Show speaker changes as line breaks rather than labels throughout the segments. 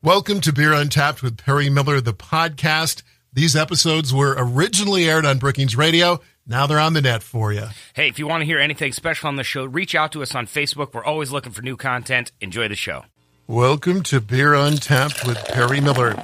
Welcome to Beer Untapped with Perry Miller, the podcast. These episodes were originally aired on Brookings Radio. Now they're on the net for you.
Hey, if you want to hear anything special on the show, reach out to us on Facebook. We're always looking for new content. Enjoy the show.
Welcome to Beer Untapped with Perry Miller.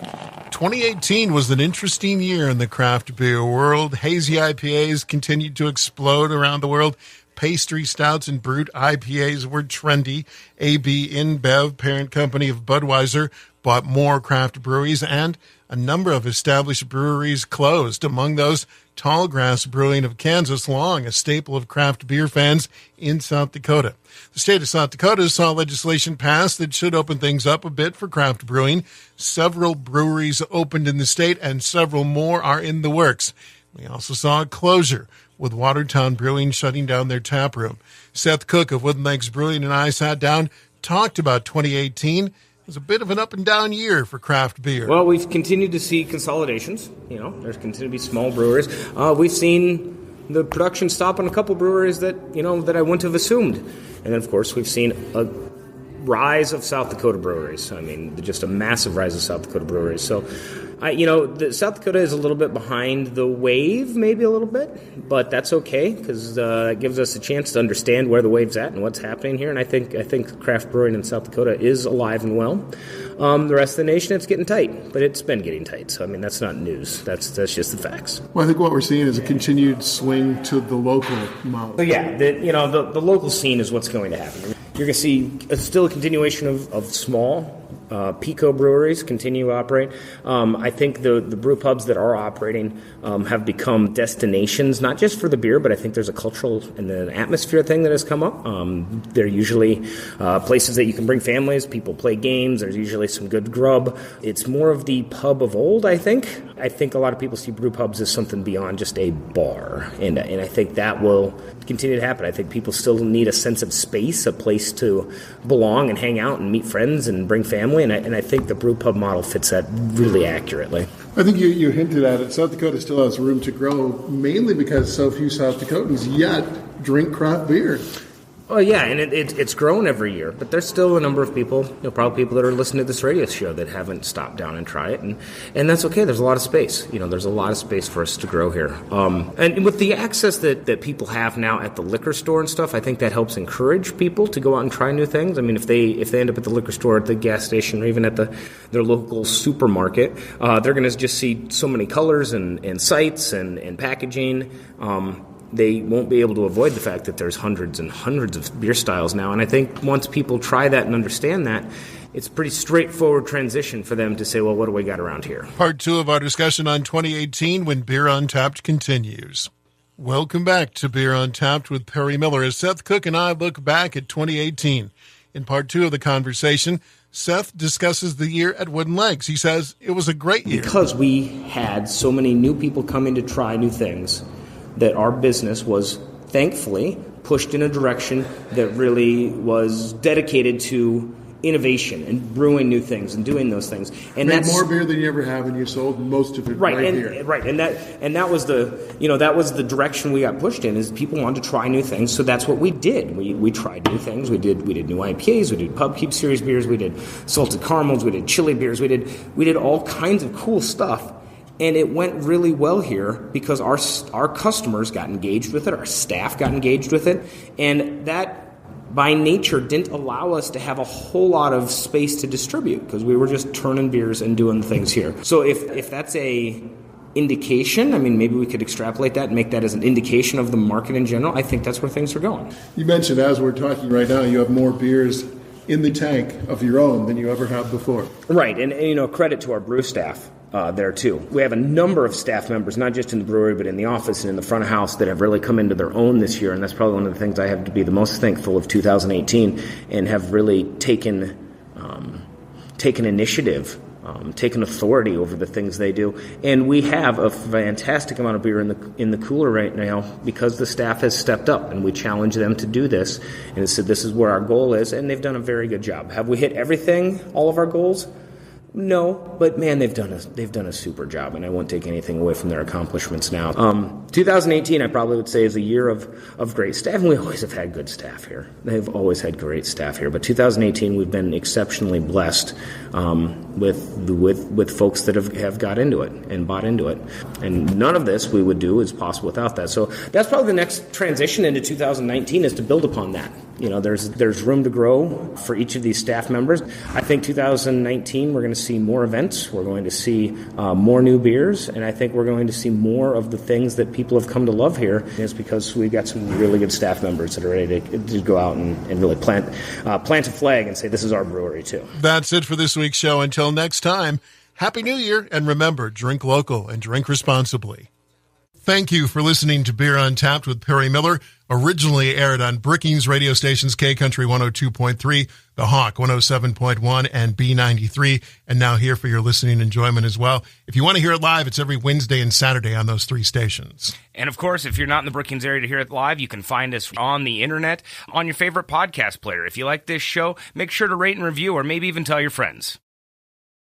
2018 was an interesting year in the craft beer world. Hazy IPAs continued to explode around the world. Pastry stouts and brut IPAs were trendy. AB InBev, parent company of Budweiser, bought more craft breweries, and a number of established breweries closed. Among those, Tallgrass Brewing of Kansas, long a staple of craft beer fans in South Dakota. The state of South Dakota saw legislation passed that should open things up a bit for craft brewing. Several breweries opened in the state, and several more are in the works. We also saw a closure, with Watertown Brewing shutting down their tap room. Seth Cook of Wooden Legs Brewing and I sat down, talked about 2018. It was a bit of an up and down year for craft beer.
Well, we've continued to see consolidations. There's continued to be small breweries. We've seen the production stop on a couple breweries that I wouldn't have assumed. And then, of course, we've seen a rise of South Dakota breweries. I mean, just a massive rise of South Dakota breweries. So, South Dakota is a little bit behind the wave, maybe a little bit, but that's okay because it gives us a chance to understand where the wave's at and what's happening here. And I think craft brewing in South Dakota is alive and well. The rest of the nation, it's getting tight, but it's been getting tight. So, that's not news. That's just the facts.
Well, I think what we're seeing is a continued swing to the local model.
So, the local scene is what's going to happen. You're going to see still a continuation of small Pico breweries continue to operate. I think the brew pubs that are operating have become destinations, not just for the beer, but I think there's a cultural and an atmosphere thing that has come up. They're usually places that you can bring families, people play games, there's usually some good grub. It's more of the pub of old, I think. I think a lot of people see brew pubs as something beyond just a bar, and I think that will continue to happen. I think people still need a sense of space, a place to belong and hang out and meet friends and bring family, and I think the brew pub model fits that really accurately.
I think you hinted at it. South Dakota still has room to grow, mainly because so few South Dakotans yet drink craft beer.
Oh, yeah, and it's grown every year, but there's still a number of people, probably people that are listening to this radio show that haven't stopped down and tried it, and that's okay. There's a lot of space. There's a lot of space for us to grow here. And with the access that people have now at the liquor store and stuff, I think that helps encourage people to go out and try new things. I mean, if they end up at the liquor store, at the gas station, or even at their local supermarket, they're going to just see so many colors and sites and packaging. They won't be able to avoid the fact that there's hundreds and hundreds of beer styles now. And I think once people try that and understand that, it's a pretty straightforward transition for them to say, well, what do we got around here?
Part 2 of our discussion on 2018 when Beer Untapped continues. Welcome back to Beer Untapped with Perry Miller as Seth Cook and I look back at 2018. In part 2 of the conversation, Seth discusses the year at Wooden Legs. He says it was a great year.
Because we had so many new people coming to try new things, that our business was, thankfully, pushed in a direction that really was dedicated to innovation and brewing new things and doing those things. And
made more beer than you ever have, and you sold most of it right here.
Right, and that was the direction we got pushed in. Is people wanted to try new things, so that's what we did. We tried new things. We did new IPAs. We did Pub Keep Series beers. We did salted caramels. We did chili beers. We did all kinds of cool stuff. And it went really well here because our customers got engaged with it, our staff got engaged with it, and that, by nature, didn't allow us to have a whole lot of space to distribute because we were just turning beers and doing things here. So if that's a indication, maybe we could extrapolate that and make that as an indication of the market in general. I think that's where things are going.
You mentioned, as we're talking right now, you have more beers in the tank of your own than you ever have before.
Right, and credit to our brew staff. There too. We have a number of staff members, not just in the brewery, but in the office and in the front of house that have really come into their own this year, and that's probably one of the things I have to be the most thankful of 2018, and have really taken initiative, taken authority over the things they do. And we have a fantastic amount of beer in the cooler right now because the staff has stepped up, and we challenge them to do this, and said this is where our goal is, and they've done a very good job. Have we hit everything, all of our goals? No, but man, they've done a super job, and I won't take anything away from their accomplishments now. 2018, I probably would say, is a year of great staff, and we always have had good staff here. They've always had great staff here, but 2018, we've been exceptionally blessed with folks that have got into it and bought into it. And none of this we would do is possible without that. So that's probably the next transition into 2019 is to build upon that. There's room to grow for each of these staff members. I think 2019 we're going to see more events. We're going to see more new beers, and I think we're going to see more of the things that people have come to love here. It's because we've got some really good staff members that are ready to go out and really plant a flag and say this is our brewery too.
That's it for this week's show. Until next time, Happy New Year, and remember, drink local and drink responsibly. Thank you for listening to Beer Untapped with Perry Miller, originally aired on Brookings radio stations K-Country 102.3, The Hawk 107.1, and B93, and now here for your listening enjoyment as well. If you want to hear it live, it's every Wednesday and Saturday on those 3 stations.
And of course, if you're not in the Brookings area to hear it live, you can find us on the internet on your favorite podcast player. If you like this show, make sure to rate and review or maybe even tell your friends.